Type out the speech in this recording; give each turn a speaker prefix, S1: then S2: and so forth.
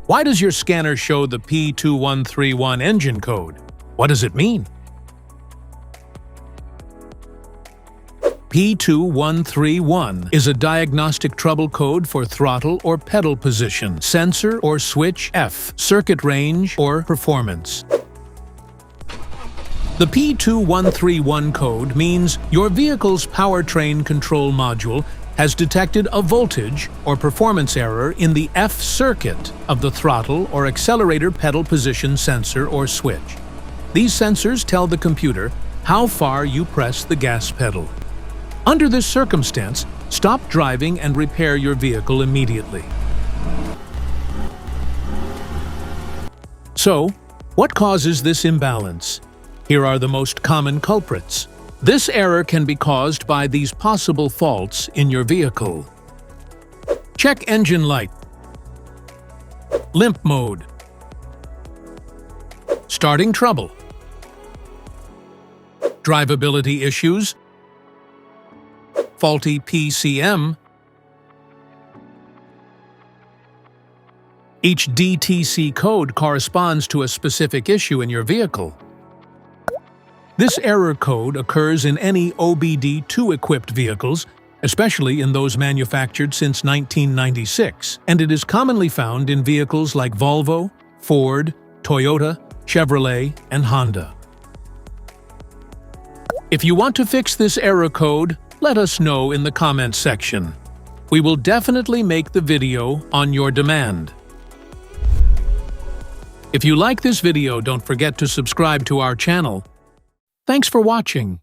S1: Why does your scanner show the P2131 engine code? What does it mean? P2131 is a diagnostic trouble code for throttle or pedal position, sensor or switch F, circuit range or performance. The P2131 code means your vehicle's powertrain control module has detected a voltage or performance error in the F circuit of the throttle or accelerator pedal position sensor or switch. These sensors tell the computer how far you press the gas pedal. Under this circumstance, stop driving and repair your vehicle immediately. So, what causes this imbalance? Here are the most common culprits. This error can be caused by these possible faults in your vehicle. Check engine light, limp mode, starting trouble, drivability issues, faulty PCM. Each DTC code corresponds to a specific issue in your vehicle. This error code occurs in any OBD2-equipped vehicles, especially in those manufactured since 1996, and it is commonly found in vehicles like Volvo, Ford, Toyota, Chevrolet, and Honda. If you want to fix this error code, let us know in the comments section. We will definitely make the video on your demand. If you like this video, don't forget to subscribe to our channel. Thanks for watching.